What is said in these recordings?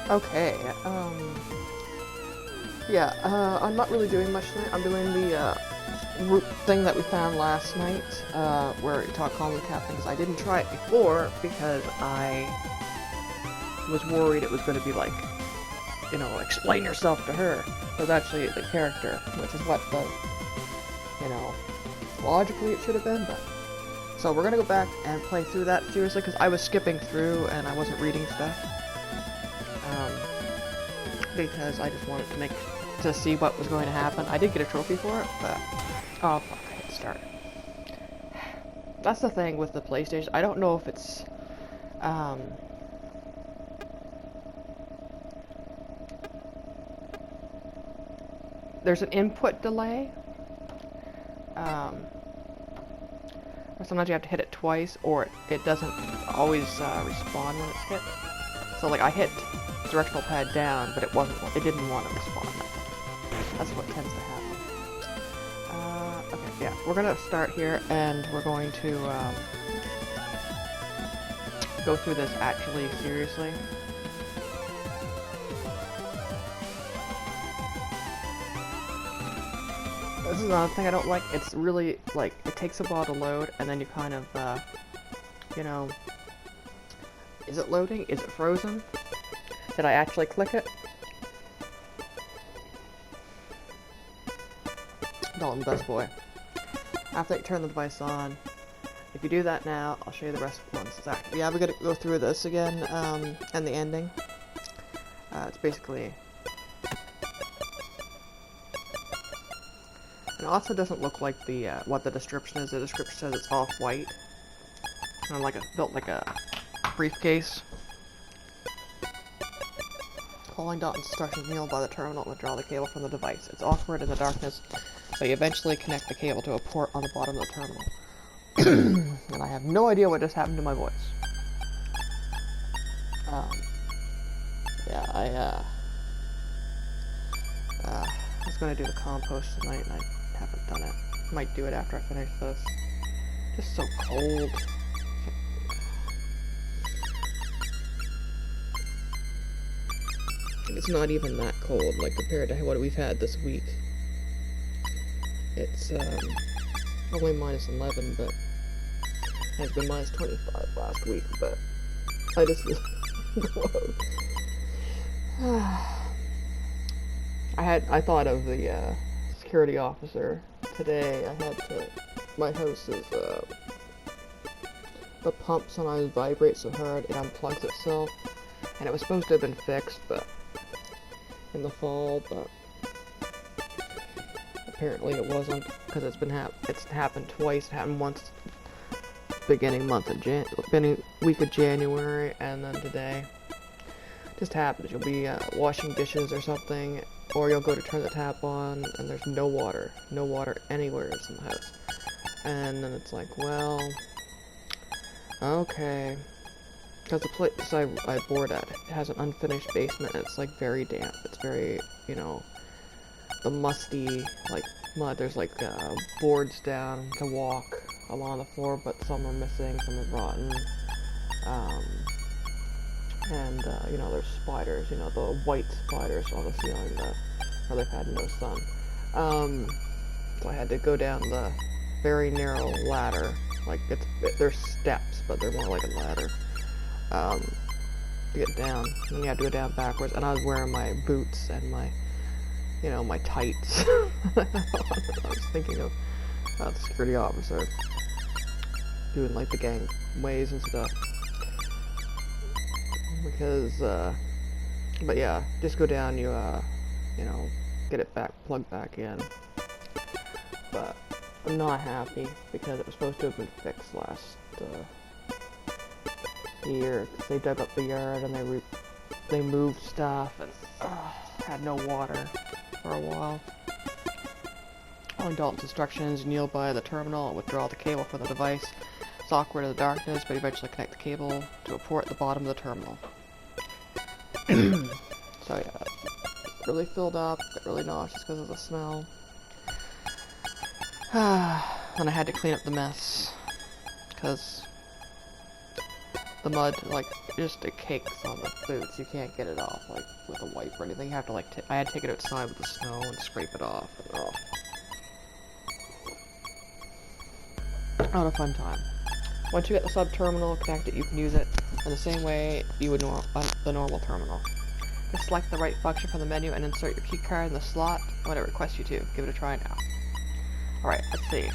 Okay, yeah, I'm not really doing much tonight. I'm doing the, root thing that we found last night, where it taught calm the captain, because I didn't try it before, because I was worried it was going to be like, you know, explain yourself to her. It was actually the character, which is what the, you know, logically it should have been, but... So we're gonna go back and play through that seriously, because I was skipping through and I wasn't reading stuff. Because I just wanted to see what was going to happen. I did get a trophy for it, but... Oh, fuck, I hit start. That's the thing with the PlayStation. I don't know if it's... There's an input delay. Or sometimes you have to hit it twice, or it doesn't always respond when it's hit. So, like, I hit directional pad down, but it didn't want to respond. That's what tends to happen. Okay, yeah, we're gonna start here, and we're going to go through this actually seriously. This is another thing I don't like. It's really, like, it takes a while to load, and then you kind of, you know... Is it loading? Is it frozen? Did I actually click it? Dalton, best boy. After you turn the device on, if you do that now, I'll show you the rest once it's active. Yeah, we're gonna go through this again, and the ending. It's basically... It also doesn't look like the, what the description is. The description says it's off-white. Kind of like built like a briefcase. Following Dalton's instructions, kneel by the terminal and withdraw the cable from the device. It's awkward in the darkness, but you eventually connect the cable to a port on the bottom of the terminal. And I have no idea what just happened to my voice. Yeah, I was gonna do the compost tonight, and I haven't done it. Might do it after I finish this. Just so cold. It's not even that cold, like, compared to what we've had this week. It's, only minus 11, but... Has been minus 25 last week, but... I just... I thought of the, security officer today. My house is, the pump sometimes vibrates so hard it unplugs itself, and it was supposed to have been fixed, but in the fall, but apparently it wasn't, because it's happened twice. It happened once beginning week of January, and then today. Just happens. You'll be washing dishes or something, or you'll go to turn the tap on, and there's no water anywhere in the house. And then it's like, well, okay. Because the place I board at, it has an unfinished basement, and it's, like, very damp. It's very, you know, the musty, like, mud. There's, like, boards down to walk along the floor, but some are missing, some are rotten. And, you know, there's spiders, you know, the white spiders on the ceiling where they've had no sun. So I had to go down the very narrow ladder. Like, there's steps, but they're more like a ladder. To get down. And you have to go down backwards. And I was wearing my boots and my, you know, my tights. I was thinking of the security officer doing, like, the gangways and stuff. Because, but yeah, just go down, you know, get it plugged back in. But I'm not happy, because it was supposed to have been fixed last, year, because they dug up the yard, and they moved stuff, and, had no water for a while. Following Dalton's instructions, kneel by the terminal and withdraw the cable from the device. It's awkward in the darkness, but eventually connect the cable to a port at the bottom of the terminal. So yeah, really filled up, got really nauseous because of the smell. And I had to clean up the mess, because the mud, like, just it cakes on the boots. You can't get it off like with a wipe or anything. You have to like I had to take it outside with the snow and scrape it off. And, oh. Not a fun time. Once you get the sub terminal connected, you can use it in the same way you would on the normal terminal. Just select the right function from the menu and insert your key card in the slot when it requests you to. Give it a try now. Alright, let's see.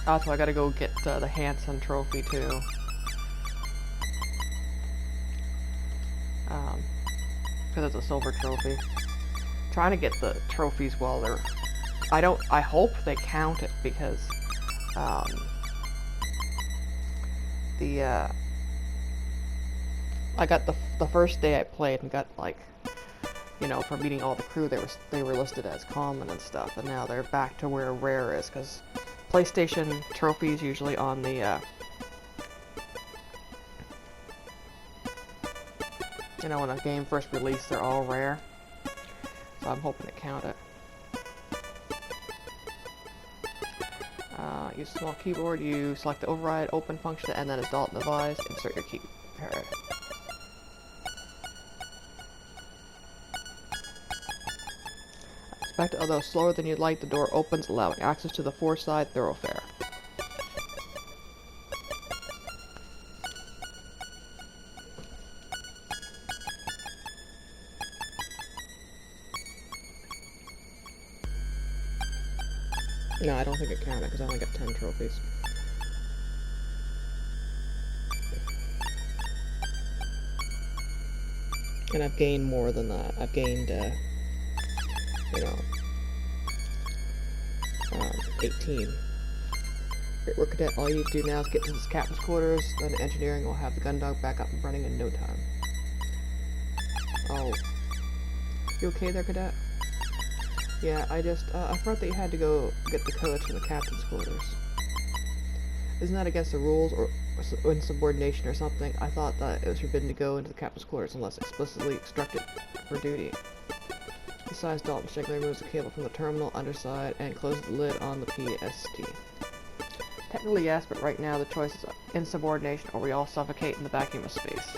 Also, I gotta go get the Hanson trophy too. Because it's a silver trophy. Trying to get the trophies while they're... I hope they count it because I got the first day I played and got like, you know, for meeting all the crew they were listed as common and stuff, and now they're back to where rare is because PlayStation trophies usually on the you know, when a game first released they're all rare, so I'm hoping to count it. Use a small keyboard, you select the override open function and then as Dalton advised, insert your key card. Expect, although slower than you'd like, the door opens, allowing access to the four-side thoroughfare. No, I don't think it counted because I only got 10 trophies. And I've gained more than that. I've gained, you know, 18. Great work, Cadet. All you need to do now is get to this captain's quarters, then engineering will have the gun dog back up and running in no time. Oh. You okay there, Cadet? Yeah, I thought that you had to go get the codes from the captain's quarters. Isn't that against the rules or insubordination or something? I thought that it was forbidden to go into the captain's quarters unless explicitly instructed for duty. Besides, Dalton Shigley removes the cable from the terminal underside and closes the lid on the PST. Technically yes, but right now the choice is insubordination or we all suffocate in the vacuum of space.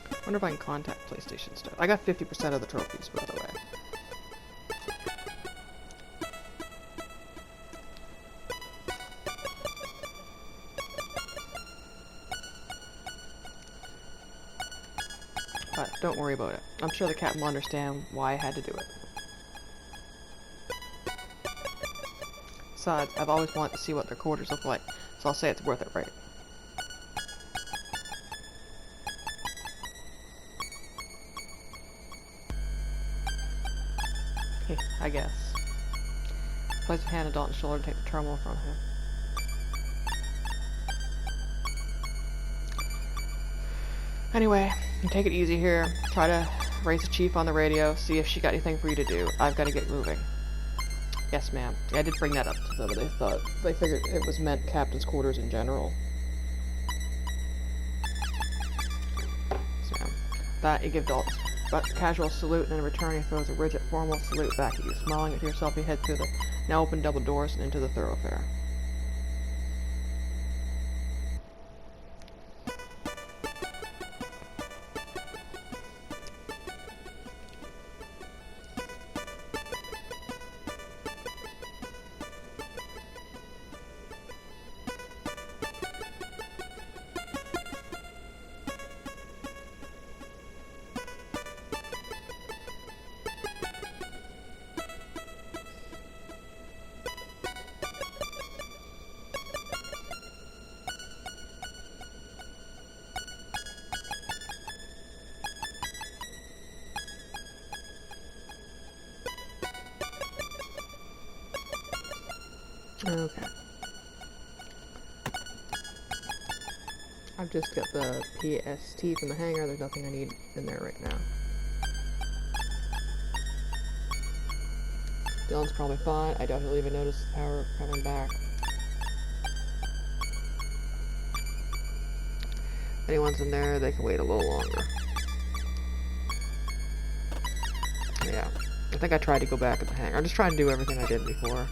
I wonder if I can contact PlayStation stuff. I got 50% of the trophies, by the way. But don't worry about it. I'm sure the captain will understand why I had to do it. Besides, I've always wanted to see what their quarters look like, so I'll say it's worth it, right? I guess. Place a hand on Dalton's shoulder to take the terminal from him. Anyway, you take it easy here. Try to raise the chief on the radio, see if she got anything for you to do. I've got to get moving. Yes, ma'am. Yeah, I did bring that up to them, but they figured it was meant captain's quarters in general. So, that you give Dalton but casual salute, and in return he throws a rigid, formal salute back at you. Smiling at yourself, you head through the now open double doors and into the thoroughfare. Okay. I've just got the PST from the hangar. There's nothing I need in there right now. Dylan's probably fine. I doubt he'll even notice the power coming back. If anyone's in there, they can wait a little longer. Yeah. I think I tried to go back at the hangar. I'm just trying to do everything I did before.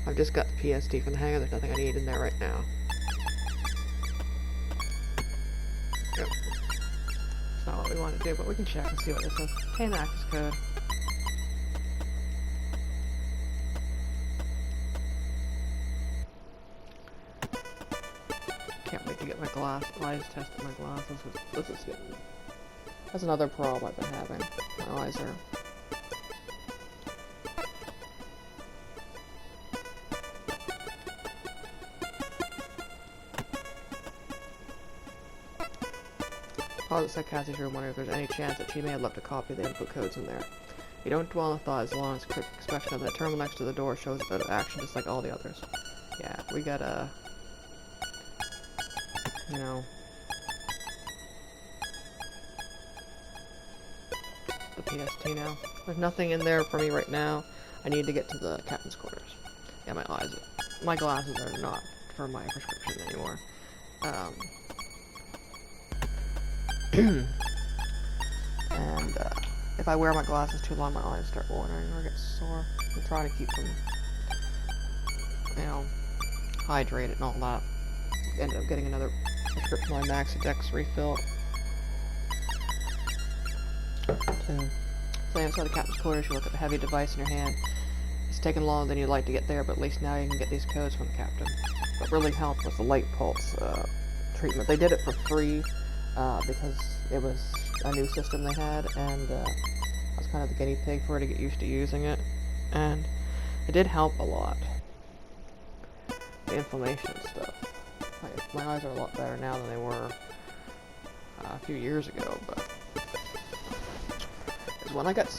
I've just got the PST from the hangar. There's nothing I need in there right now. Yep. It's not what we want to do, but we can check and see what this says. Obtain the access code. Can't wait to get my eyes tested. My glasses. This is getting. That's another problem I've been having. My eyes are. Pause at said Cassie's room, wondering if there's any chance that she may have left a copy of the input codes in there. You don't dwell on the thought as long as quick inspection of that terminal next to the door shows that action just like all the others. Yeah, we gotta, you know, the PST now. There's nothing in there for me right now. I need to get to the captain's quarters. Yeah, my glasses are not for my prescription anymore. And if I wear my glasses too long, my eyes start watering or get sore. I'm trying to keep them, you know, hydrated and all that. Ended up getting another prescription on Maxidex refill. So inside the captain's quarters, you look at the heavy device in your hand. It's taken longer than you'd like to get there, but at least now you can get these codes from the captain. What really helped was the light pulse treatment. They did it for free. Because it was a new system they had, and I was kind of the guinea pig for her to get used to using it, and it did help a lot. The inflammation and stuff. My eyes are a lot better now than they were a few years ago, but because when I got,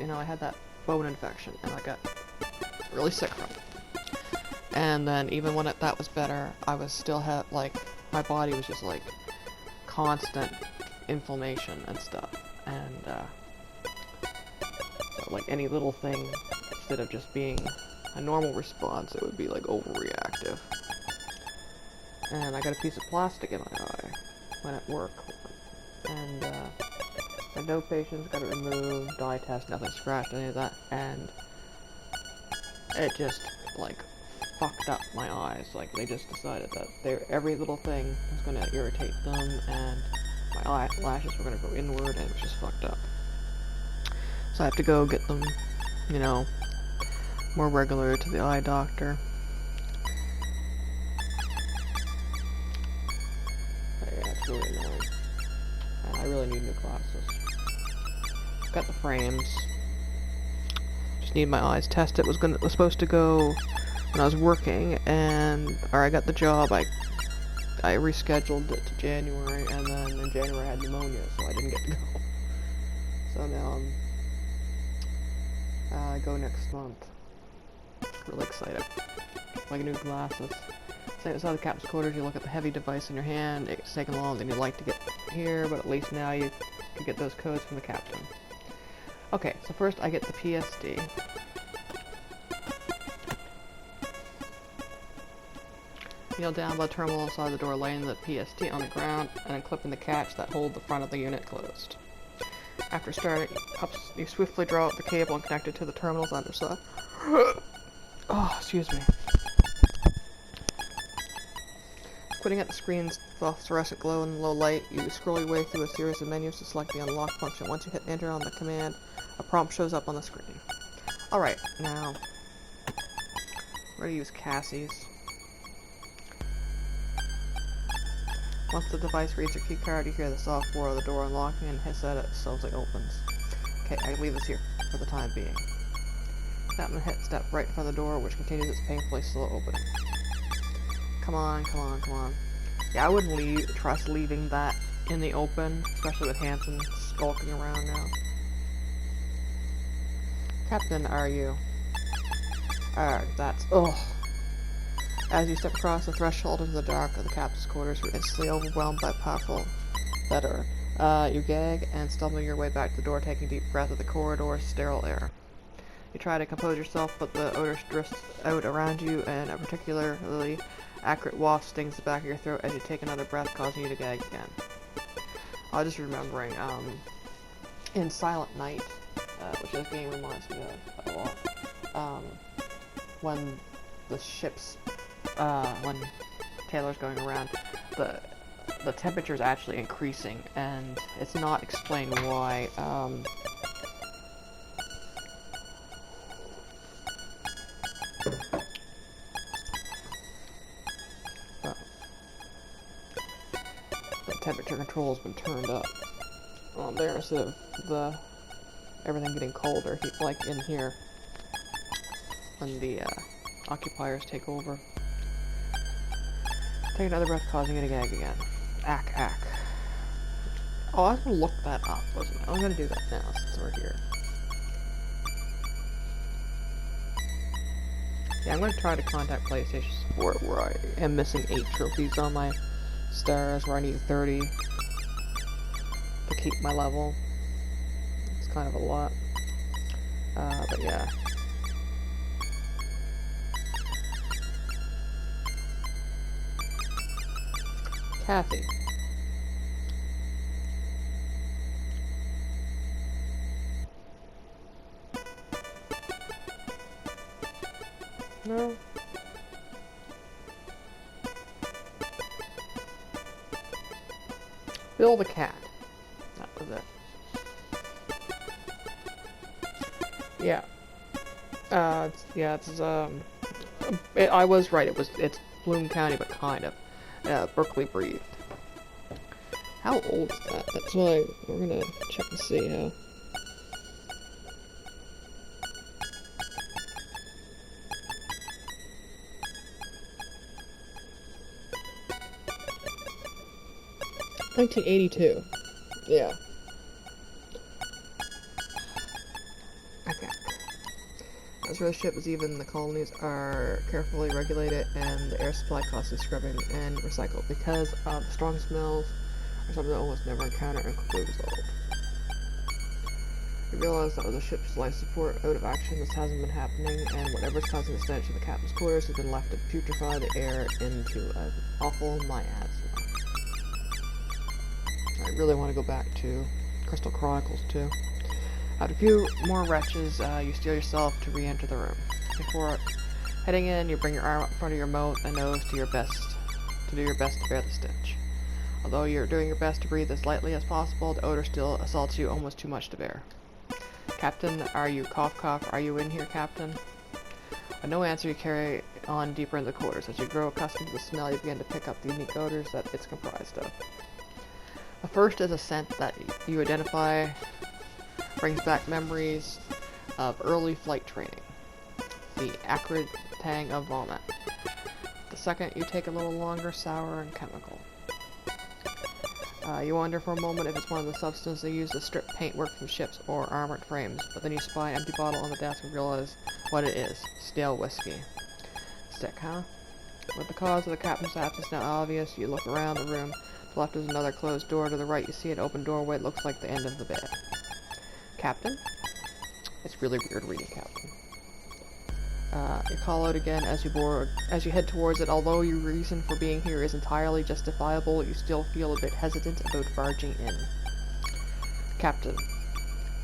you know, I had that bone infection, and I got really sick from it. And then even when that was better, I was still like, my body was just like constant inflammation and stuff, and so like any little thing, instead of just being a normal response, it would be like overreactive. And I got a piece of plastic in my eye when at work, and had no patients, got it removed, dye test, nothing scratched, any of that, and it just like fucked up my eyes. Like, they just decided that every little thing was going to irritate them, and my eyelashes were going to go inward, and it was just fucked up. So I have to go get them, you know, more regular to the eye doctor. But yeah, it's really annoying. And I really need new glasses. Got the frames. Just need my eyes tested. Was supposed to go when I was working, and I got the job. I rescheduled it to January, and then in January I had pneumonia, so I didn't get to go. So now I go next month. Really excited. Like new glasses. So inside the captain's quarters, you look at the heavy device in your hand. It's taken longer than you'd like to get here, but at least now you can get those codes from the captain. Okay, so first I get the PSD. Kneel down by the terminal inside the door, laying the PST on the ground, and unclipping the catch that hold the front of the unit closed. After starting, you swiftly draw out the cable and connect it to the terminal's underside. Oh, excuse me. Quitting at the screen's phosphorescent glow in low light, you scroll your way through a series of menus to select the unlock function. Once you hit enter on the command, a prompt shows up on the screen. Alright, now, we're going to use Cassie's. Once the device reads your keycard, you hear the soft whir of the door unlocking and hiss at it as soon as it opens. Okay, I leave this here for the time being. Tap and hit step right in front of the door, which continues its painfully slow opening. Come on, come on, come on. Yeah, I wouldn't trust leaving that in the open, especially with Hanson skulking around now. Captain, are you? That's... ugh. As you step across the threshold into the dark of the captain's quarters, you're instantly overwhelmed by powerful letter. You gag and stumble your way back to the door, taking a deep breath of the corridor's sterile air. You try to compose yourself, but the odor drifts out around you, and a particularly accurate waft stings the back of your throat as you take another breath, causing you to gag again. I was just remembering, in Silent Night, which this game reminds me of a lot, when the ship's, when Taylor's going around, the temperature is actually increasing, and it's not explained why. The temperature control has been turned up on there instead of everything getting colder, like in here when the occupiers take over. Take another breath, causing it to gag again. Ack, ack. Oh, I was gonna look that up, wasn't I? I'm gonna do that now since we're here. Yeah, I'm gonna try to contact PlayStation Support where I am missing 8 trophies on my stars, where I need 30 to keep my level. It's kind of a lot. But yeah. Kathy. No. Bill the cat. That was it. Yeah. I was right. It's Bloom County, but kind of. Berkeley breathed. How old is that? That's why we're gonna check and see how. (1982). Yeah. Okay. As for the ship, as even the colonies are carefully regulated and the air supply constantly scrubbing and recycled because of the strong smells or something that almost never encounter and quickly resolved. You realize that with the ship's life support out of action, this hasn't been happening, and whatever's causing the stench in the captain's quarters has been left to putrefy the air into an awful miasma. I really want to go back to Crystal Chronicles too. After a few more wretches, you steel yourself to re-enter the room. Before heading in, you bring your arm up in front of your mouth and nose to do your best to bear the stench. Although you're doing your best to breathe as lightly as possible, the odor still assaults you almost too much to bear. Captain, are you cough cough? Are you in here, Captain? With no answer, you carry on deeper into the quarters. As you grow accustomed to the smell, you begin to pick up the unique odors that it's comprised of. The first is a scent that you identify brings back memories of early flight training. The acrid tang of vomit. The second, you take a little longer, sour and chemical. You wonder for a moment if it's one of the substances they use to strip paintwork from ships or armored frames, but then you spy an empty bottle on the desk and realize what it is. Stale whiskey. Sick, huh? With the cause of the captain's absence now obvious, you look around the room. To the left is another closed door. To the right, you see an open doorway. It looks like the end of the bed. Captain? It's really weird reading Captain. You call out again as you head towards it. Although your reason for being here is entirely justifiable, you still feel a bit hesitant about barging in. Captain.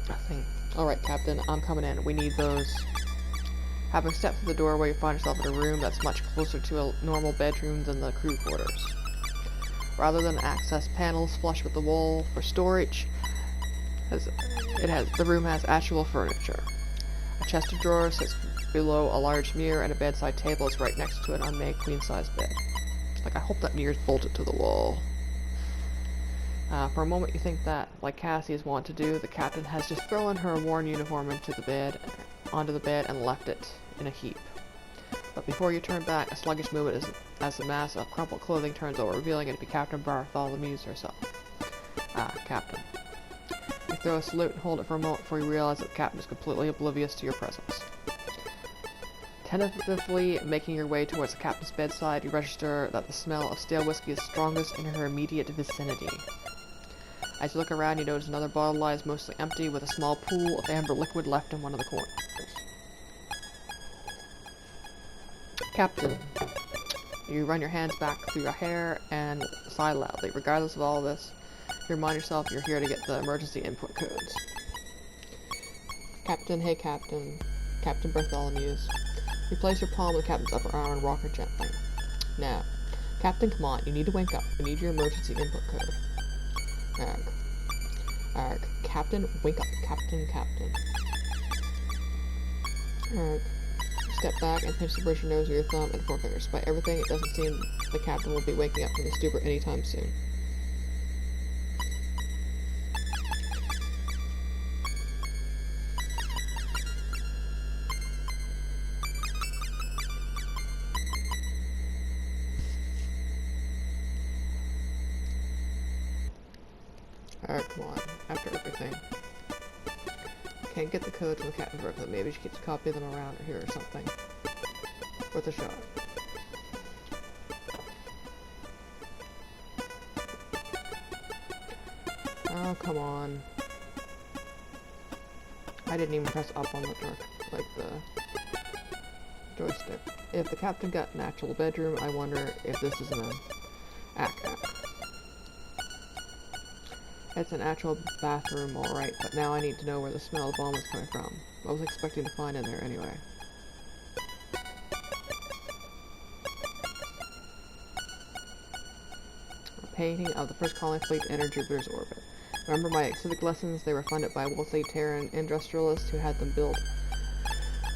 Nothing. Alright, Captain, I'm coming in. We need those. Having stepped through the doorway, you find yourself in a room that's much closer to a normal bedroom than the crew quarters. Rather than access panels flush with the wall for storage, the room has actual furniture. A chest of drawers sits below a large mirror, and a bedside table is right next to an unmade queen-size bed. Like, I hope that mirror's bolted to the wall. For a moment you think that, like Cassie is wont to do, the captain has just thrown her worn uniform onto the bed and left it in a heap. But before you turn back, a sluggish movement as the mass of crumpled clothing turns over, revealing it to be Captain Bartholomew herself. Captain. You throw a salute and hold it for a moment before you realize that the captain is completely oblivious to your presence. Tentatively making your way towards the captain's bedside, you register that the smell of stale whiskey is strongest in her immediate vicinity. As you look around, you notice another bottle lies mostly empty, with a small pool of amber liquid left in one of the corners. Captain. You run your hands back through your hair and sigh loudly. Regardless of all this, you remind yourself you're here to get the emergency input codes. Captain, hey Captain. Captain Bartholomew's. You place your palm on the captain's upper arm and rock her gently. Now, Captain, come on. You need to wake up. We need your emergency input code. Arg. Arg. Captain, wake up. Captain. Arg. Step back and pinch the bridge of your nose with your thumb and forefinger. Despite everything, it doesn't seem the captain will be waking up from the stupor anytime soon. Alright, come on. After everything. Can't get the codes from the captain directly. Maybe she keeps a copy of them around here or something. Worth a shot. Oh, come on. I didn't even press up on the joystick. If the captain got an actual bedroom, I wonder if this is an act. It's an actual bathroom, alright, but now I need to know where the smell of bomb is coming from. What was I expecting to find in there, anyway? A painting of the first colony fleet to enter Jupiter's orbit. Remember my civic lessons? They were funded by wealthy Terran industrialists who had them built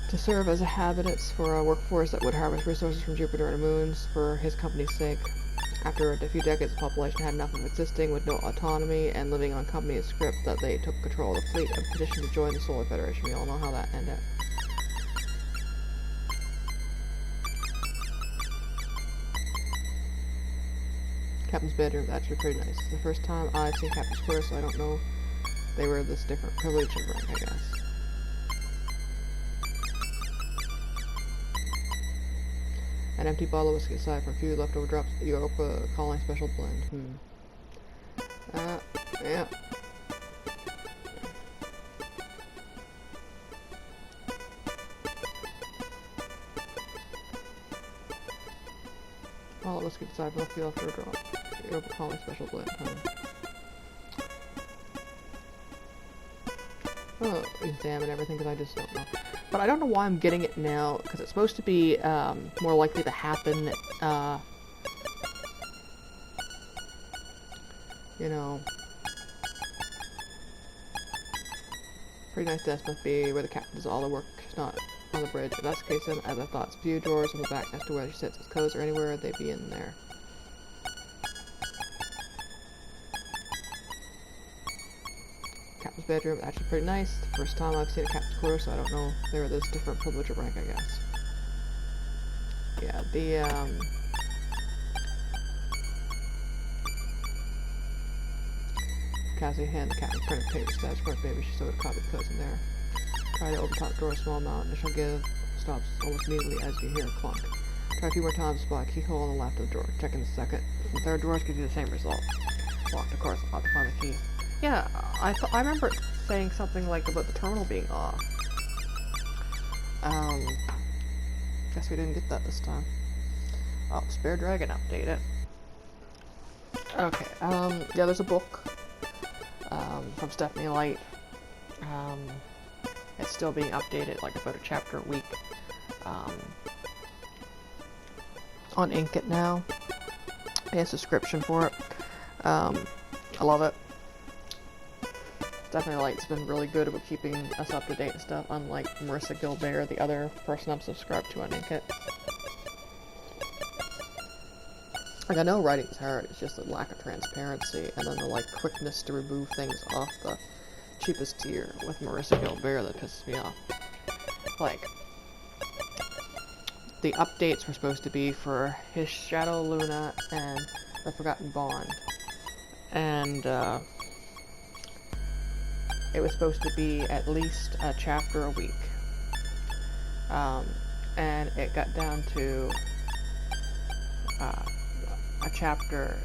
to serve as habitats for a workforce that would harvest resources from Jupiter and moons for his company's sake. After a few decades, the population had enough of existing with no autonomy and living on company's script that they took control of the fleet and petitioned to join the Solar Federation. We all know how that ended. Captain's bedroom, that's actually pretty nice. It's the first time I've seen Captain's quarters, so I don't know they were this different privilege and rank, I guess. An empty bottle of whiskey aside for a few leftover drops of the Europa Colony Special Blend. Yeah. Bottle of whiskey aside for a few leftover drops of the Europa Colony Special Blend. Oh, examine everything because I just don't know. But I don't know why I'm getting it now, because it's supposed to be more likely to happen, you know, pretty nice desk must be where the captain does all the work, not on the bridge. If that's the case, then, as I thought, view drawers on the back next to where she sits. His codes or anywhere, they'd be in there. Captain's bedroom, actually pretty nice. The first time I've seen a captain's quarters, so I don't know if they were this different privilege or rank, I guess. Yeah, the, Cassie hand the captain's printed paper status report. Maybe she sewed a copy of codes in there. Try to open top drawer a small amount, and she'll give stops almost immediately as you hear a clunk. Try a few more times, spot a keyhole on the left of the drawer. Check in the second. The third drawers gives you the same result. Locked, of course. I'll have to find the key. Yeah, I remember saying something like about the terminal being off. Guess we didn't get that this time. Oh, Spare Dragon updated. Okay, yeah, there's a book, from Stephanie Light. It's still being updated, like about a chapter a week, on Inkitt now. I have a subscription for it. I love it. Stephanie Light's been really good about keeping us up to date and stuff, unlike Marissa Gilbert, the other person I'm subscribed to on Inkitt. Like, I know writing's hard, it's just the lack of transparency, and then the, like, quickness to remove things off the cheapest tier with Marissa Gilbert that pisses me off. Like, the updates were supposed to be for his Shadow Luna and The Forgotten Bond. And, it was supposed to be at least a chapter a week. And it got down to a chapter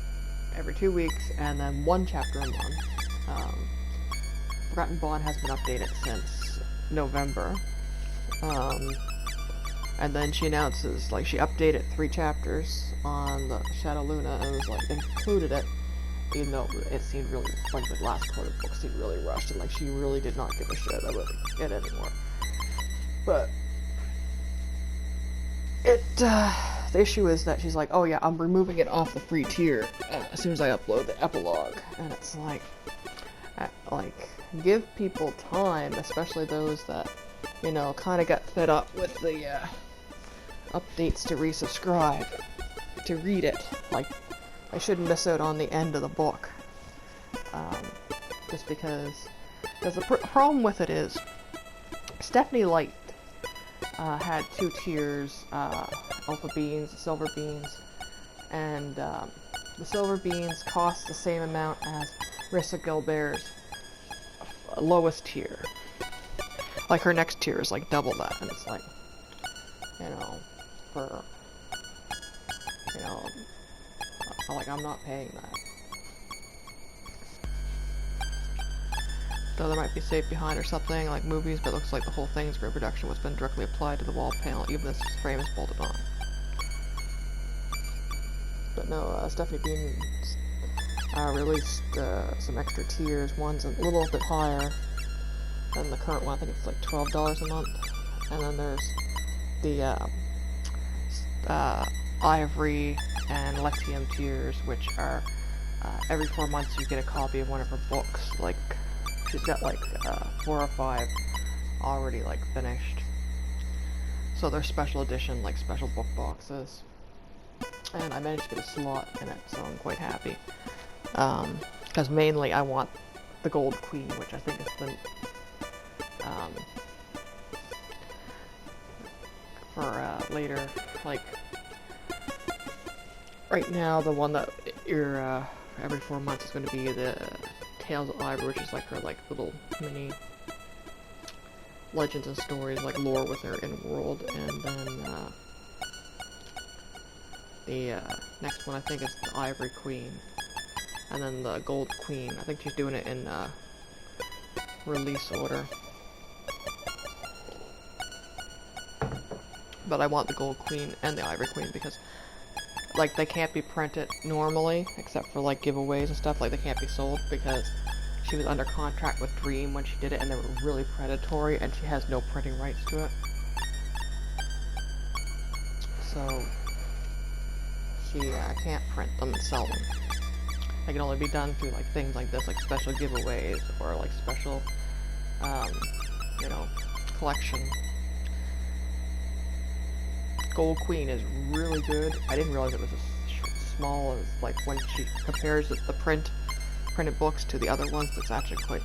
every 2 weeks, and then one chapter a month. Forgotten Bond hasn't been updated since November. And then she announces, like, she updated 3 chapters on the Shadow Luna, and was like, included it, even though it seemed really, like, the last part of the book seemed really rushed, and, like, she really did not give a shit about it anymore. But The issue is that she's like, oh yeah, I'm removing it off the free tier as soon as I upload the epilogue, and it's like, give people time, especially those that, you know, kind of got fed up with the updates to resubscribe, to read it. Like, I shouldn't miss out on the end of the book, just because the problem with it is, Stephanie Light had 2 tiers, alpha beans, silver beans, and the silver beans cost the same amount as Rissa Gilbert's lowest tier. Like, her next tier is like double that, and it's like, you know, for, you know, like, I'm not paying that. Though there might be safe behind or something, like movies, but it looks like the whole thing's reproduction was been directly applied to the wall panel, even this frame is bolted on. But no, Stephanie Bean released some extra tiers. One's a little bit higher than the current one. I think it's like $12 a month. And then there's the Ivory and Letium tiers, which are every 4 months you get a copy of one of her books. Like, she's got like 4 or 5 already like finished. So they're special edition, like special book boxes. And I managed to get a slot in it, so I'm quite happy. Because mainly I want the Gold Queen, which I think is the for later. Like, right now, the one that you're every 4 months is going to be the Tales of Ivory, which is like her like little mini legends and stories, like lore with her in world, and then the next one I think is the Ivory Queen, and then the Gold Queen. I think she's doing it in release order. But I want the Gold Queen and the Ivory Queen because, like, they can't be printed normally, except for, like, giveaways and stuff. Like, they can't be sold because she was under contract with Dream when she did it, and they were really predatory, and she has no printing rights to it. So, she can't print them and sell them. They can only be done through, like, things like this, like special giveaways, or, like, special, you know, collection. Gold Queen is really good. I didn't realize it was as small as, like, when she compares the printed books to the other ones, it's actually quite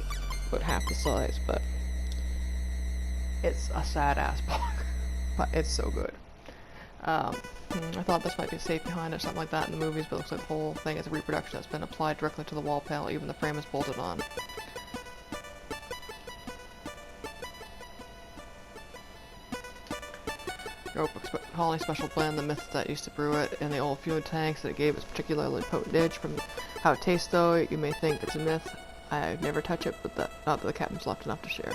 about half the size, but it's a sad-ass book. But it's so good. I thought this might be safe behind or something like that in the movies, but it looks like the whole thing is a reproduction that's been applied directly to the wall panel, even the frame is bolted on. Notebook's Holly Special Blend, the myth that used to brew it in the old fuel tanks that it gave its particularly potent edge. From how it tastes though, you may think it's a myth. I'd never touch it, but not that the captain's left enough to share.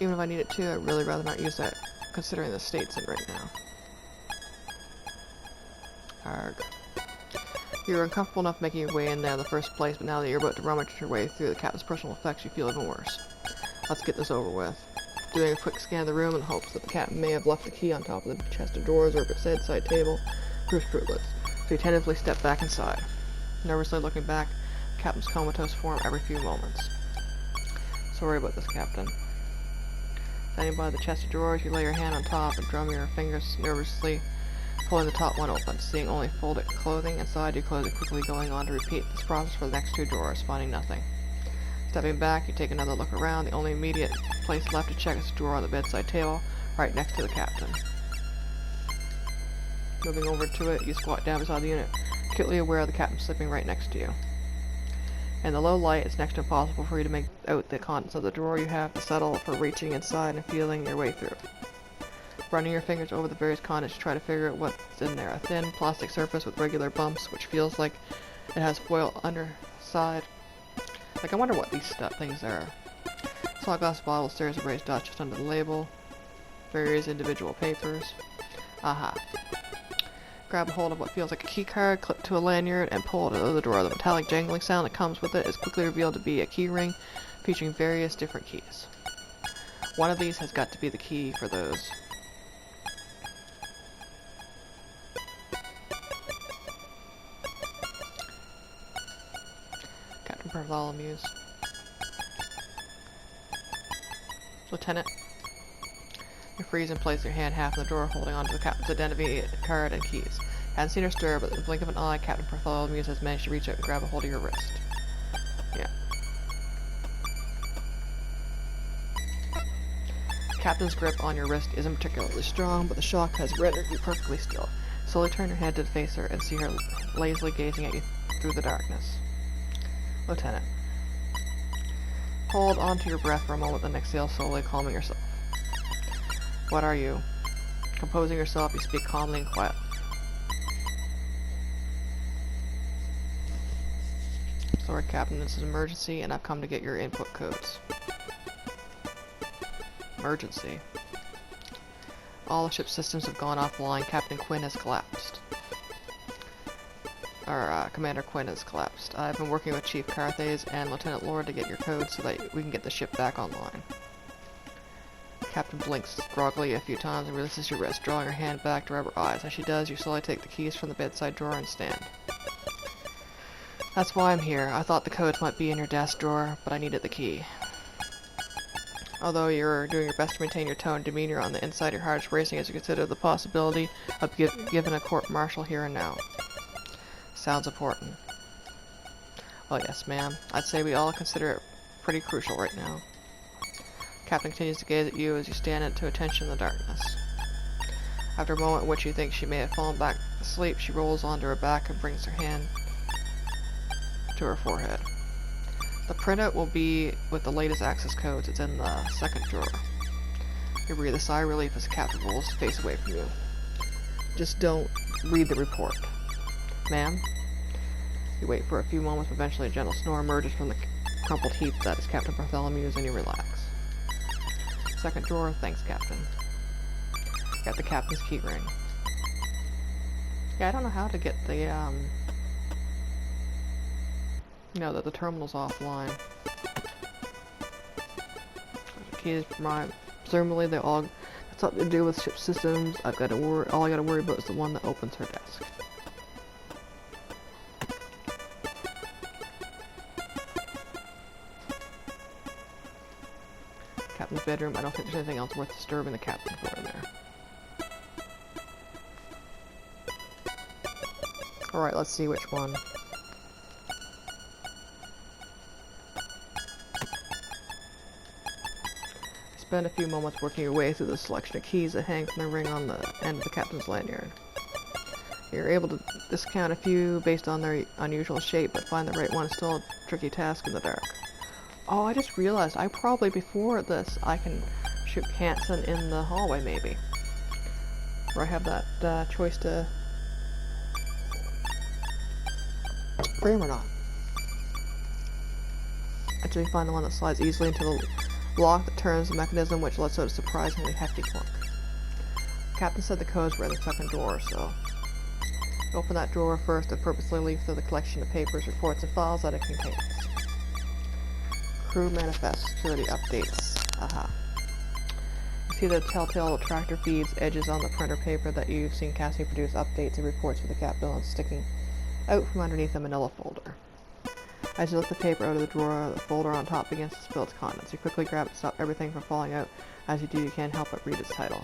Even if I need it too, I'd really rather not use that, considering the state it's in right now. Arg. You were uncomfortable enough making your way in there in the first place, but now that you're about to rummage your way through the captain's personal effects, you feel even worse. Let's get this over with. Doing a quick scan of the room in hopes that the captain may have left the key on top of the chest of drawers or its bedside table proves fruitless, so you tentatively step back inside. Nervously looking back, the captain's comatose form every few moments. Sorry about this, Captain. Standing by the chest of drawers, you lay your hand on top and drum your fingers nervously, pulling the top one open. Seeing only folded clothing inside, you close it quickly, going on to repeat this process for the next 2 drawers, finding nothing. Stepping back, you take another look around. The only immediate place left to check is the drawer on the bedside table, right next to the captain. Moving over to it, you squat down beside the unit, acutely aware of the captain sleeping right next to you. In the low light, it's next to impossible for you to make out the contents of the drawer. You have to settle for reaching inside and feeling your way through. Running your fingers over the various contents to try to figure out what's in there. A thin plastic surface with regular bumps, which feels like it has foil underside. Like, I wonder what these things are. Small glass bottle, series of raised dots just under the label. Various individual papers. Aha. Grab a hold of what feels like a key card, clip to a lanyard, and pull it out of the drawer. The metallic jangling sound that comes with it is quickly revealed to be a key ring featuring various different keys. One of these has got to be the key for those. Captain Bartholomew's. Lieutenant. You freeze and place your hand half in the drawer, holding onto the captain's identity card and keys. Hadn't seen her stir, but in the blink of an eye, Captain Bartholomew has managed to reach out and grab a hold of your wrist. Yeah. Captain's grip on your wrist isn't particularly strong, but the shock has rendered you perfectly still. Slowly turn your head to face her and see her lazily gazing at you through the darkness. Lieutenant. Hold on to your breath for a moment, then exhale slowly, calming yourself. What are you? Composing yourself, you speak calmly and quietly. Sorry, Captain, this is an emergency, and I've come to get your input codes. Emergency. All the ship systems have gone offline. Captain Quinn has collapsed. Commander Quinn has collapsed. I've been working with Chief Carthays and Lieutenant Lord to get your codes so that we can get the ship back online. Captain blinks groggily a few times and releases your wrist, drawing her hand back to rub her eyes. As she does, you slowly take the keys from the bedside drawer and stand. That's why I'm here. I thought the codes might be in your desk drawer, but I needed the key. Although you're doing your best to maintain your tone and demeanor, on the inside your heart is racing as you consider the possibility of given a court-martial here and now. Sounds important. Oh yes, ma'am. I'd say we all consider it pretty crucial right now. Captain continues to gaze at you as you stand into attention in the darkness. After a moment in which you think she may have fallen back asleep, she rolls onto her back and brings her hand to her forehead. The printout will be with the latest access codes. It's in the second drawer. You breathe a sigh of relief as the captain rolls his face away from you. Just don't read the report. Ma'am? You wait for a few moments, but eventually a gentle snore emerges from the crumpled heap that is Captain Bartholomew's, and you relax. Second drawer, thanks, Captain. Got the captain's key ring. Yeah, I don't know how to get the, that the terminal's offline. The keys, presumably they all got something to do with ship systems. all I gotta worry about is the one that opens her desk. Captain's bedroom. I don't think there's anything else worth disturbing the captain for in there. Alright, let's see which one. Spend a few moments working your way through the selection of keys that hang from the ring on the end of the captain's lanyard. You're able to discount a few based on their unusual shape, but find the right one is still a tricky task in the dark. Oh, I just realized I probably, before this, I can shoot Hansen in the hallway, maybe. Where I have that choice to frame or not. Actually, find the one that slides easily into the lock that turns the mechanism, which lets out a surprisingly hefty clunk. The captain said the codes were in the second drawer, so open that drawer first and purposely leaf through the collection of papers, reports, and files that it contains. Crew manifest, security updates. Aha. You see the telltale tractor feeds edges on the printer paper that you've seen Cassie produce updates and reports for the captain sticking out from underneath a manila folder. As you lift the paper out of the drawer, the folder on top begins to spill its contents. You quickly grab it to stop everything from falling out. As you do, you can't help but read its title.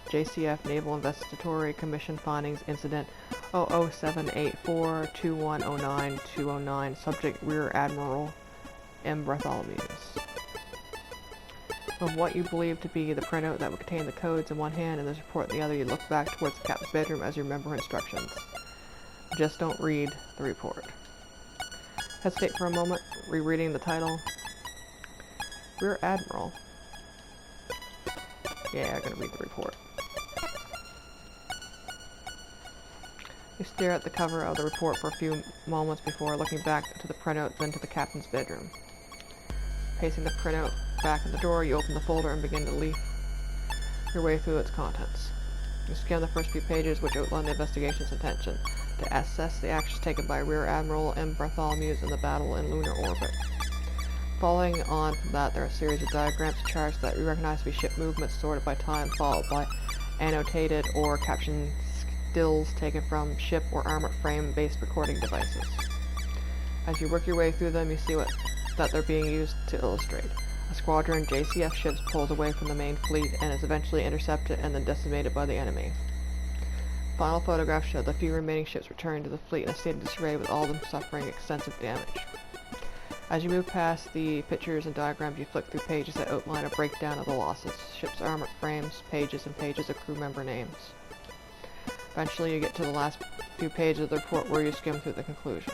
JCF Naval Investigatory Commission Findings Incident 00784-2109-209. Subject Rear Admiral M. Bartholomew. With what you believe to be the printout that would contain the codes in one hand and this report in the other, you look back towards the captain's bedroom as you remember her instructions. Just don't read the report. Hesitate for a moment, rereading the title. Rear Admiral. Yeah, I'm gonna read the report. You stare at the cover of the report for a few moments before looking back to the printout, then to the captain's bedroom. Placing the printout back in the drawer, you open the folder and begin to leaf your way through its contents. You scan the first few pages, which outline the investigation's intention to assess the actions taken by Rear Admiral M. Bartholomew in the battle in lunar orbit. Following on from that, there are a series of diagrams and charts that we recognize to be ship movements sorted by time, followed by annotated or captioned stills taken from ship or armored frame-based recording devices. As you work your way through them, you see that they're being used to illustrate. A squadron of JCF ships pulls away from the main fleet and is eventually intercepted and then decimated by the enemy. Final photographs show the few remaining ships returning to the fleet in a state of disarray, with all of them suffering extensive damage. As you move past the pictures and diagrams, you flick through pages that outline a breakdown of the losses, ship's armored frames, pages and pages of crew member names. Eventually you get to the last few pages of the report where you skim through the conclusion.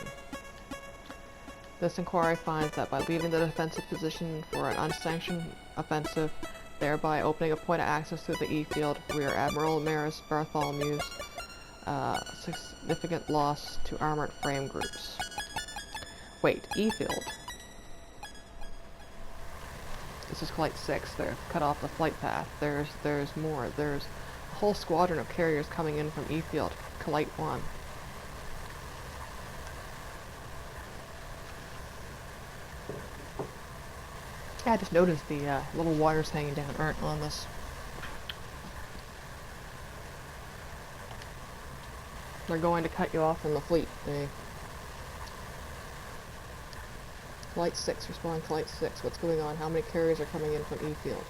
This inquiry finds that by leaving the defensive position for an unsanctioned offensive, thereby opening a point of access through the E-field, Rear Admiral Maris Bartholomew's significant loss to armored frame groups. Wait, E-field? This is Flight 6. They've cut off the flight path. There's more. There's a whole squadron of carriers coming in from E-field. Kalite 1. Yeah, I just noticed the little wires hanging down aren't on this. They're going to cut you off from the fleet. Flight 6, respond Flight 6. What's going on? How many carriers are coming in from E-field?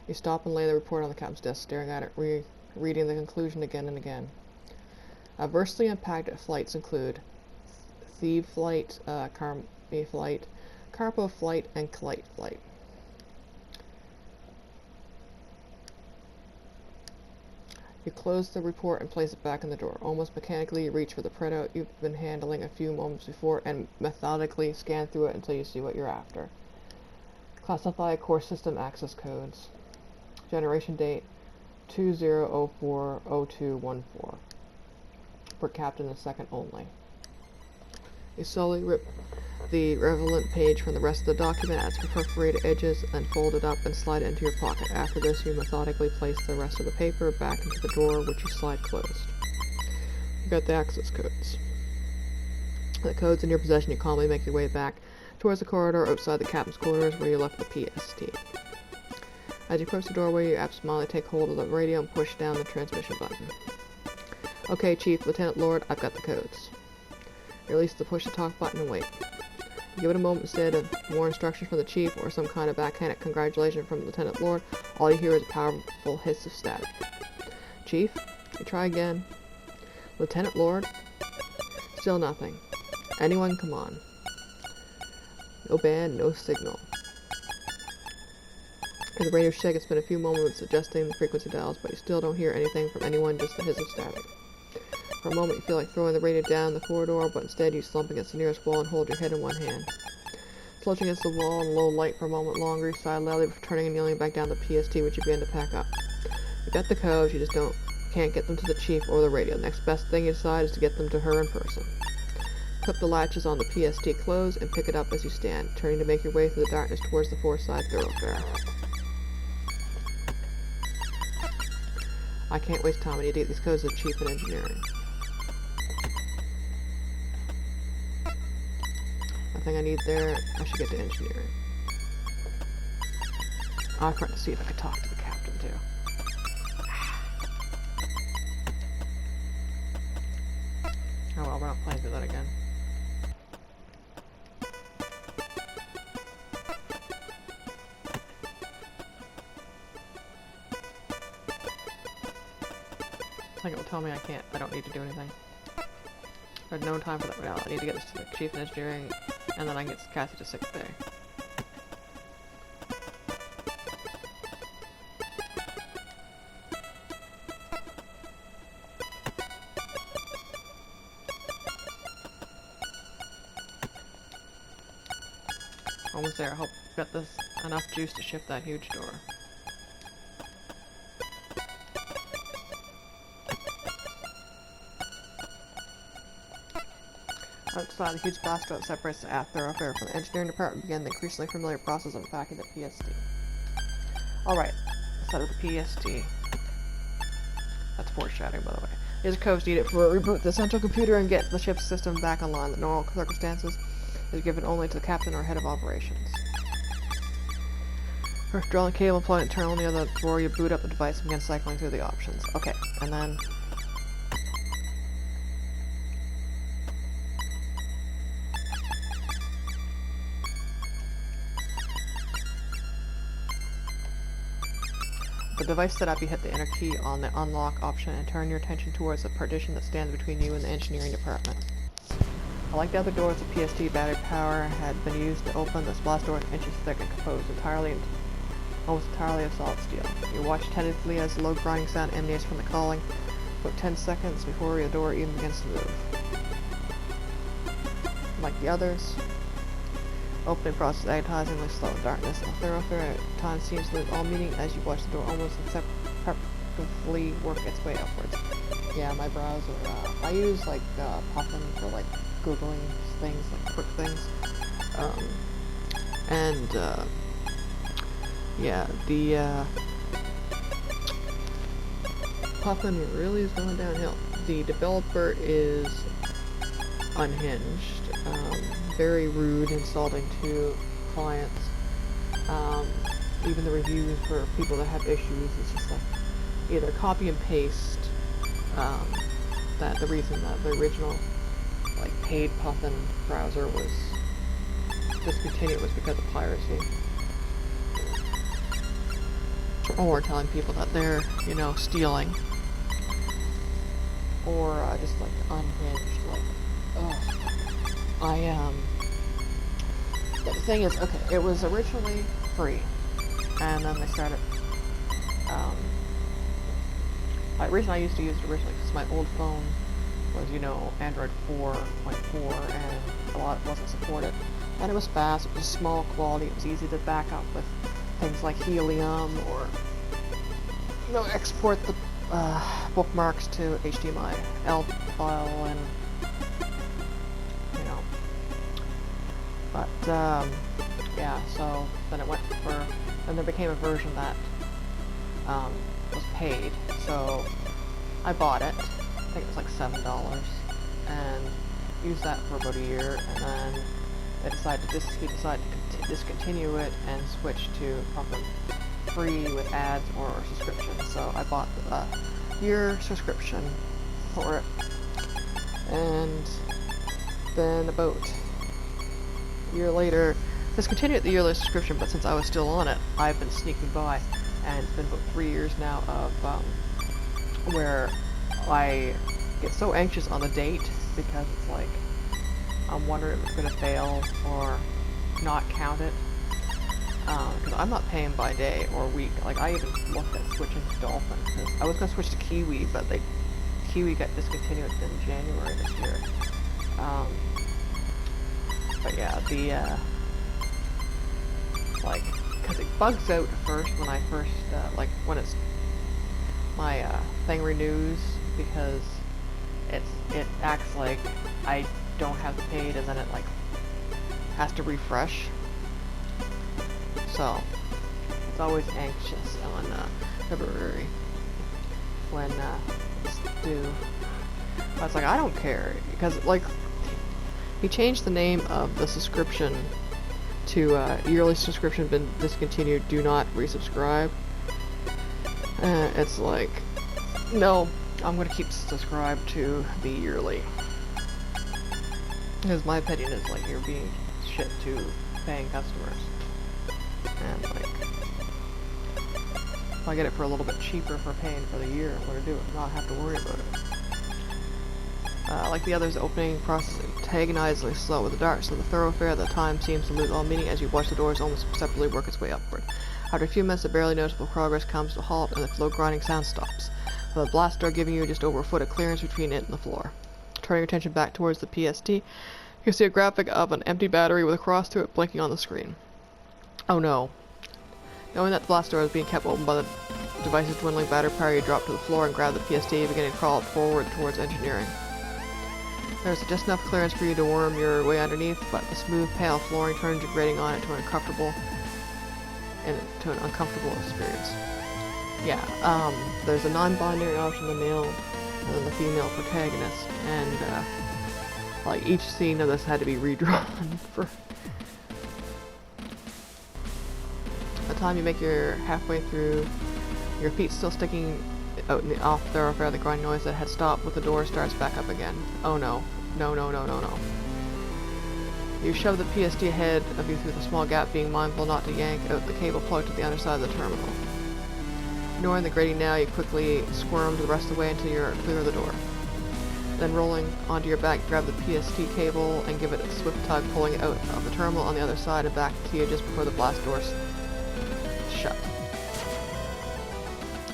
You stop and lay the report on the captain's desk, staring at it, reading the conclusion again and again. Adversely impacted flights include Thebe Flight, Carmi Flight, Carpo Flight, and Kalite Flight. You close the report and place it back in the drawer. Almost mechanically, you reach for the printout you've been handling a few moments before and methodically scan through it until you see what you're after. Classify core system access codes. Generation date 20040214. For captain and second only. You slowly rip the relevant page from the rest of the document as per perforated edges, then fold it up and slide it into your pocket. After this, you methodically place the rest of the paper back into the drawer, which you slide closed. You got the access codes. The codes in your possession, you calmly make your way back towards the corridor outside the captain's quarters where you left the PST. As you approach the doorway, you absentmindedly take hold of the radio and push down the transmission button. Okay, Chief, Lieutenant Lord, I've got the codes. You release the push-to-talk button and wait. You give it a moment instead of more instructions from the Chief or some kind of backhanded congratulation from Lieutenant Lord. All you hear is a powerful hiss of static. Chief, you try again. Lieutenant Lord? Still nothing. Anyone, come on. No band, no signal. As the radio shake, it's been a few moments adjusting the frequency dials, but you still don't hear anything from anyone, just the hiss of static. For a moment you feel like throwing the radio down the corridor, but instead you slump against the nearest wall and hold your head in one hand. Slouching against the wall in low light for a moment longer, you sigh loudly before turning and kneeling back down the PST, which you begin to pack up. You got the codes, you just can't get them to the Chief or the radio. The next best thing you decide is to get them to her in person. Clip the latches on the PST closed and pick it up as you stand, turning to make your way through the darkness towards the four-side thoroughfare. I can't waste time. I need to get these codes to the Chief in engineering. Nothing I need there. I should get to engineering. I tried to see if I could talk to the captain too. Oh well, we're not playing through that again. I think it will tell me I don't need to do anything. I had no time for that now. I need to get this to the Chief in engineering, and then I can get Cassie to sick bay. Almost there. I hope I've got this enough juice to shift that huge door. Outside, the huge blast that separates the aft thoroughfare from the engineering department began the increasingly familiar process of unpacking the PST. Alright, let's start with the PST. That's foreshadowing, by the way. Here's a code needed for reboot the central computer and get the ship's system back online. The normal circumstances is given only to the captain or head of operations. First, draw the cable, plug it internally near the drawer. You boot up the device and begin cycling through the options. Okay, and then the device set up, you hit the enter key on the unlock option and turn your attention towards the partition that stands between you and the engineering department. Like the other doors, the PST battery power had been used to open. This blast door is inches thick and composed almost entirely of solid steel. You watch attentively as the low grinding sound emanates from the calling. About 10 seconds before the door even begins to move. Like the others, opening process agonizingly slow. Darkness and thoroughfare at times seems to lose all meaning as you watch the door almost imperceptibly work its way upwards. Yeah, my browser, I use like Puffin for like Googling things, like quick things. Yeah, the Puffin really is going downhill. The developer is unhinged, very rude, insulting to clients. Even the reviews for people that have issues, it's just like either copy and paste. That the reason that the original like paid Puffin browser was discontinued was because of piracy. Or telling people that they're, you know, stealing. Or just like unhinged, like, ugh. The thing is, okay, it was originally free, and then they started, the reason I used to use it originally because my old phone was, you know, Android 4.4, and a lot wasn't supported. And it was fast, it was small quality, it was easy to back up with things like Helium, or, you know, export the bookmarks to HTML file, and, you know, but, yeah, so then it went for, then there became a version that, was paid, so I bought it. I think it was like $7, and used that for about a year, and then he decided to discontinue it and switch to Puffin free with ads or subscription. So I bought the year subscription for it, and then about a year later discontinued the yearly subscription, but since I was still on it, I've been sneaking by, and it's been about 3 years now of where I get so anxious on the date because it's like I'm wondering if it's going to fail or not count it, because I'm not paying by day or week. Like, I even looked at switching to Dolphin because I was going to switch to Kiwi, but Kiwi got discontinued in January this year. But yeah, like, because it bugs out first when I first, like, when it's my thing renews, because it acts like I don't have the paid, and then it like has to refresh. So it's always anxious on February when it's due. But it's like, I don't care, because like he changed the name of the subscription to yearly subscription been discontinued, do not resubscribe. It's like, no, I'm gonna keep subscribed to the yearly. Because my opinion is, like, you're being shit to paying customers. And, like, if I get it for a little bit cheaper for paying for the year, I'm gonna do it, not have to worry about it. Like the others, the opening process is antagonizingly slow with the dark, so the thoroughfare at the time seems to lose all meaning as you watch the doors almost perceptibly work its way upward. After a few minutes, the barely noticeable progress comes to a halt, and the low grinding sound stops, with the blast door giving you just over a foot of clearance between it and the floor. Turning your attention back towards the PST, you see a graphic of an empty battery with a cross through it blinking on the screen. Oh no. Knowing that the blast door is being kept open by the device's dwindling battery power, you drop to the floor and grab the PST, beginning to crawl forward towards engineering. There's just enough clearance for you to worm your way underneath, but the smooth, pale flooring turns your grating on it to an uncomfortable experience. Yeah, there's a non-binary option, the male and then the female protagonist, and like each scene of this had to be redrawn for the time you make your halfway through, your feet still sticking out in the off thoroughfare. The grinding noise that had stopped with the door starts back up again. Oh no. No, no, no, no, no. You shove the PSD ahead of you through the small gap, being mindful not to yank out the cable plug to the underside of the terminal. Ignoring the grating now, you quickly squirm the rest of the way until you're clear of the door. Then rolling onto your back, grab the PST cable and give it a swift tug, pulling it out of the terminal on the other side and back to you just before the blast doors shut.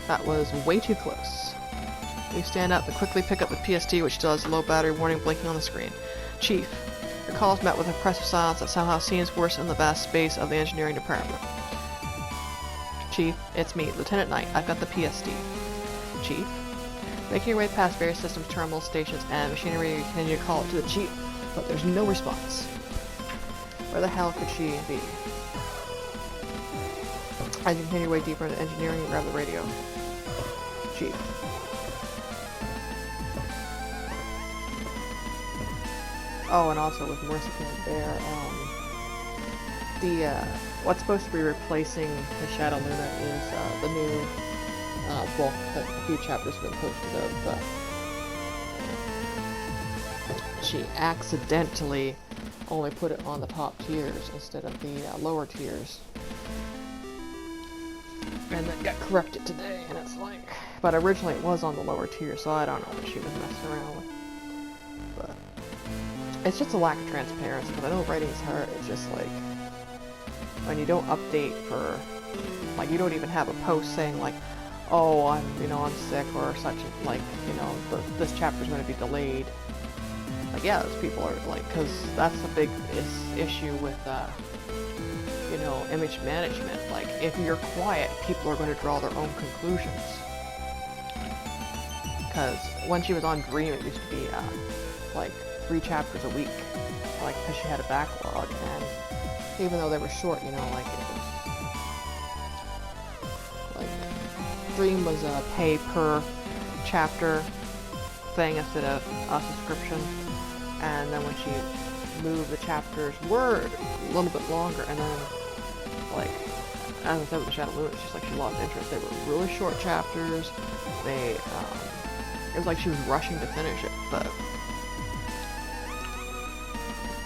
That was way too close. You stand up and quickly pick up the PST, which still has a low battery warning blinking on the screen. Chief, your call is met with impressive silence that somehow seems worse in the vast space of the engineering department. Chief, it's me, Lieutenant Knight. I've got the PSD. Chief, making your way past various systems, terminals, stations, and machinery, you continue to call it to the Chief, but there's no response. Where the hell could she be? As you continue your way deeper into engineering, you grab the radio. Chief. Oh, and also with Merciful there, what's supposed to be replacing the Shadow Luna is the new book that a few chapters have been posted of. She accidentally only put it on the top tiers instead of the lower tiers. And that got corrected today, and it's like... But originally it was on the lower tier, so I don't know what she was messing around with. But... It's just a lack of transparency, because I know writing's hard. It's just like... When you don't update for... Like, you don't even have a post saying, like, oh, I'm sick, or such, like, this chapter's going to be delayed. Like, yeah, those people are, like, because that's the big issue with, image management. Like, if you're quiet, people are going to draw their own conclusions. Because when she was on Dream, it used to be, like, 3 chapters a week. Like, because she had a backlog, and even though they were short, like, it was... Like, Dream was a pay per chapter thing instead of a subscription. And then when she moved, the chapters were a little bit longer, and then, like, as I said with the Shadow Luna, it's just like she lost interest. They were really short chapters. They, it was like she was rushing to finish it, but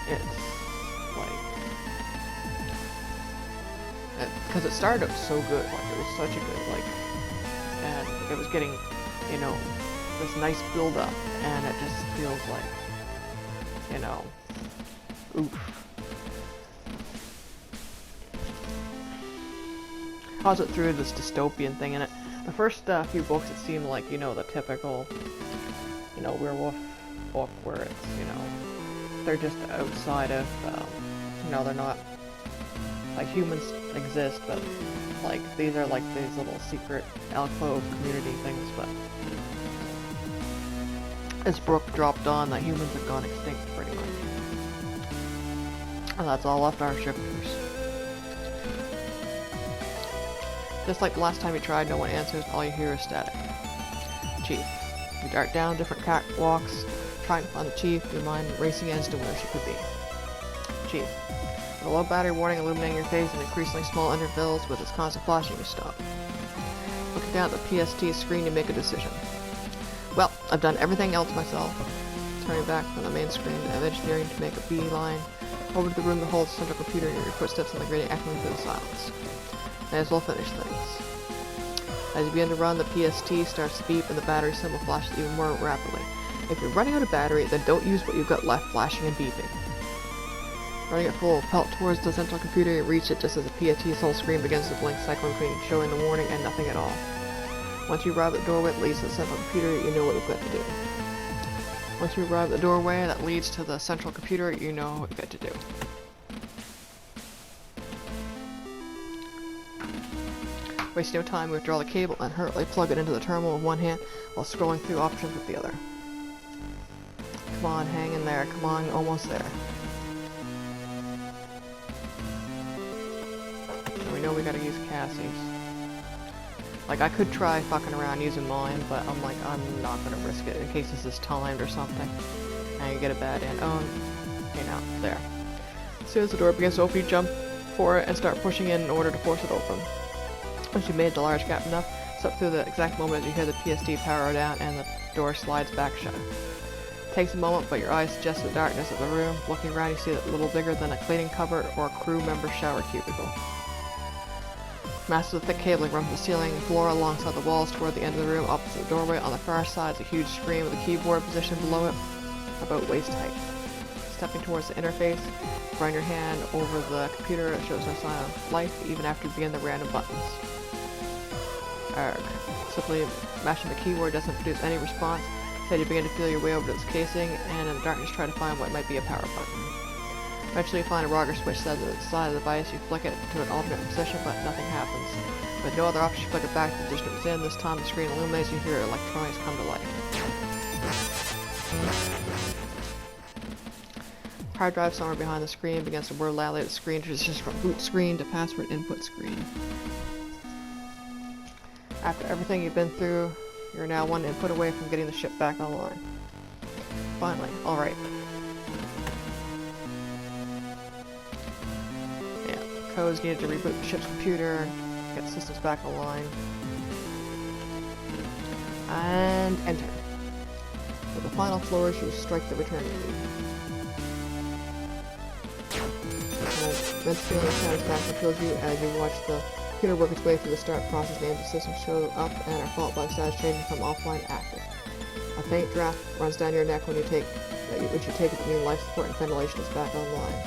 it's like, because it started out so good, like, it was such a good, like, and it was getting, this nice build-up, and it just feels like, oof. I was through this dystopian thing in it. The first few books, it seemed like, the typical, werewolf book where it's, they're just outside of, they're not, like, humans exist, but, like, these are, like, these little secret alcove community things, but as Brooke dropped on, that humans have gone extinct, pretty much. And that's all left our shifters. Just like the last time you tried, no one answers, all you hear is static. Chief. You dart down different catwalks, trying to find the Chief, your mind racing as to where she could be. Chief. With a low battery warning illuminating your face in increasingly small intervals with its constant flashing, you stop. Looking down at the PST screen, you make a decision. Well, I've done everything else myself. Turning back from the main screen of engineering to make a beeline over to the room that holds the central computer, and your footsteps on the grating echoing through the silence. May as well finish things. As you begin to run, the PST starts to beep and the battery symbol flashes even more rapidly. If you're running out of battery, then don't use what you've got left flashing and beeping. Running at full pelt towards the central computer, you reach it just as the PST's whole screen begins to blink, cycling between showing the warning and nothing at all. Once you arrive at the doorway that leads to the central computer, you know what you've got to do. Once you arrive at the doorway that leads to the central computer, you know what you've got to do. Wasting no time, withdraw the cable and hurriedly plug it into the terminal with one hand while scrolling through options with the other. Come on, hang in there. Come on, almost there. And we know we gotta use Cassie's. Like, I could try fucking around using mine, but I'm like, I'm not gonna risk it in case this is timed or something. And you get a bad end. Oh, okay, now, there. As soon as the door begins to open, you jump for it and start pushing in order to force it open. Once you've made the large gap enough, step through the exact moment as you hear the PSD power down and the door slides back shut. It takes a moment, but your eyes suggest the darkness of the room. Looking around, you see it a little bigger than a cleaning cupboard or a crew member shower cubicle. Masses of thick cabling run from the ceiling and floor alongside the walls toward the end of the room. Opposite the doorway on the far side is a huge screen with a keyboard positioned below it, about waist height. Stepping towards the interface, run your hand over the computer. It shows no sign of life even after you begin the random buttons. Arg. Simply mashing the keyboard doesn't produce any response. Instead, you begin to feel your way over to its casing, and in the darkness try to find what might be a power button. Eventually, you find a rocker switch set to the side of the device. You flick it to an alternate position, but nothing happens. With no other option, you flick it back to the position it was in. This time, the screen illuminates. You hear electronics come to life. Hard drive somewhere behind the screen begins to whir loudly. The screen transitions from boot screen to password input screen. After everything you've been through, you're now one input away from getting the ship back online. Finally, alright. Yeah, codes needed to reboot the ship's computer, get the systems back online. And enter. With the final flourish, you strike the return key. Men's feeling of satisfaction fills you as you watch the computer work its way through the start process. Names of systems show up and are followed by status changing from offline to active. A faint draft runs down your neck when you take it to mean life support and ventilation is back online.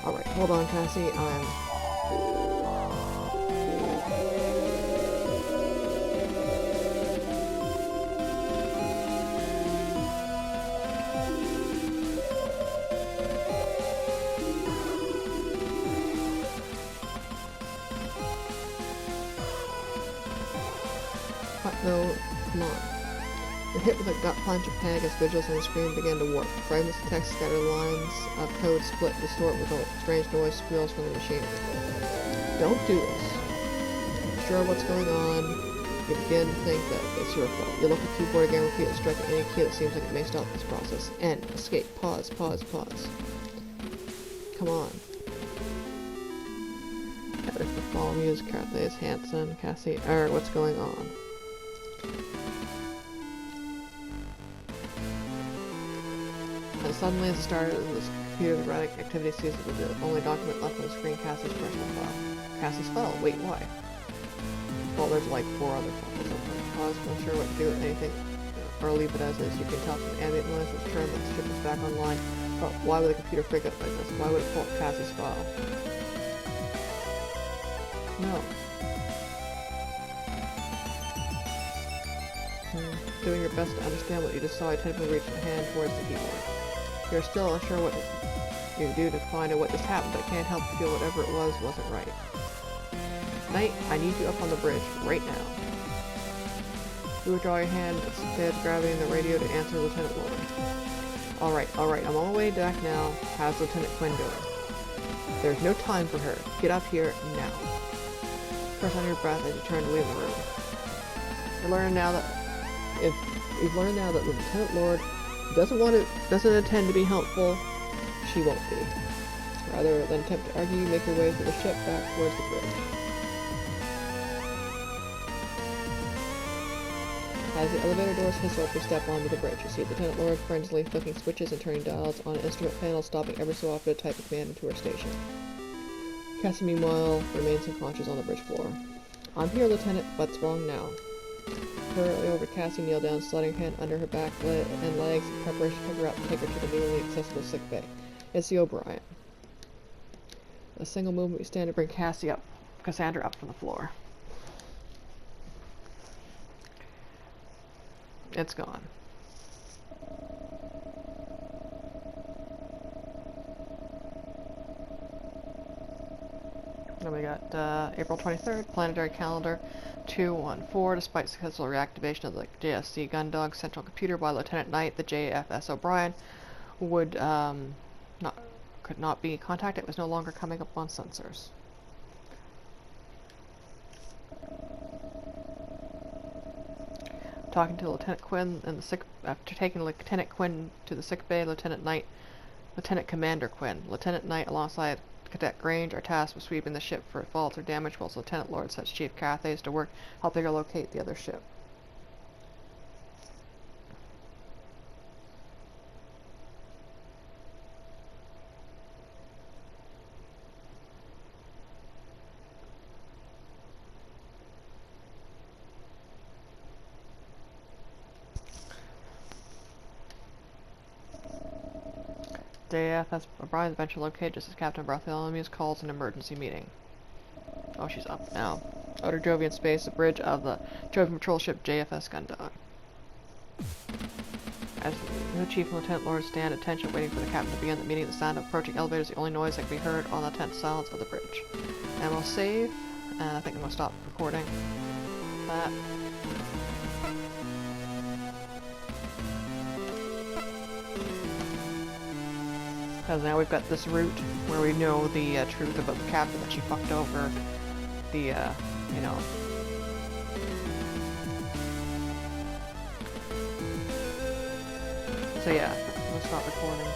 Alright, hold on, Cassie. No, come on. You're hit with a gut punch of panic as visuals on the screen begin to warp. Fragments of text scatter, lines of code split, distort with a strange noise squeals from the machinery. Don't do this. Sure what's going on, you begin to think that it's your fault. You look at the keyboard again, repeatedly striking any key that seems like it may stop this process. End. Escape. Pause. Pause. Pause. Come on. There's the fall music. Kathleen Hansen. Cassie. What's going on? And suddenly, as the start of this computer's erratic activity ceases with the only document left on the screen, Cassie's personal file. Cassie's file? Wait, why? Well, there's like 4 other files open. I was unsure what to do with anything, or leave it as is. You can tell from the ambient noise that's turned that the ship is back online. But why would the computer freak out like this? Why would it pull up Cassie's file? No. Doing your best to understand what you just saw, I tentatively reached a hand towards the keyboard. You're still unsure what you do to find out what just happened, but can't help but feel whatever it was wasn't right. Knight, I need you up on the bridge, right now. You withdraw your hand, instead grabbing the radio to answer Lieutenant Lord. Alright, I'm on my way back now. How's Lieutenant Quinn doing? There's no time for her. Get up here, now. Press on your breath as you turn to leave the room. You've learned now that the Lieutenant Lord doesn't intend to be helpful, she won't be. Rather than attempt to argue, make your way through the ship back towards the bridge. As the elevator doors hiss open, you step onto the bridge. You see Lieutenant Lord frenziedly flicking switches and turning dials on an instrument panel, stopping every so often to type a command into her station. Cassie, meanwhile, remains unconscious on the bridge floor. I'm here, Lieutenant. What's wrong now? Hurriedly over, Cassie kneel down, sliding her hand under her back and legs in preparation to pick her up and take her to the newly accessible sickbay. It's the O'Brien. A single movement, you stand to bring Cassandra up from the floor. It's gone. Then we got April 23rd, planetary calendar 214. Despite successful reactivation of the JSC Gundog central computer by Lieutenant Knight, the JFS O'Brien could not be contacted. It was no longer coming up on sensors. Talking to Lieutenant Quinn in the after taking Lieutenant Quinn to the sick bay, Lieutenant Commander Quinn, Lieutenant Knight alongside Cadet Grange are tasked with sweeping the ship for faults or damage, whilst Lieutenant Lord sets Chief Cathays to work helping her locate the other ship. JF has arrived eventually located just as Captain Bartholomew calls an emergency meeting. Oh, she's up now. Outer Jovian space, the bridge of the Jovian patrol ship JFS Gundog. As the Chief and Lieutenant Lord stand at attention waiting for the captain to begin the meeting, the sound of approaching elevators is the only noise that can be heard on the tense silence of the bridge. And we'll save, and I think I'm going to stop recording that. Because now we've got this route where we know the truth about the captain, that she fucked over the, you know... So yeah, I'm gonna stop recording.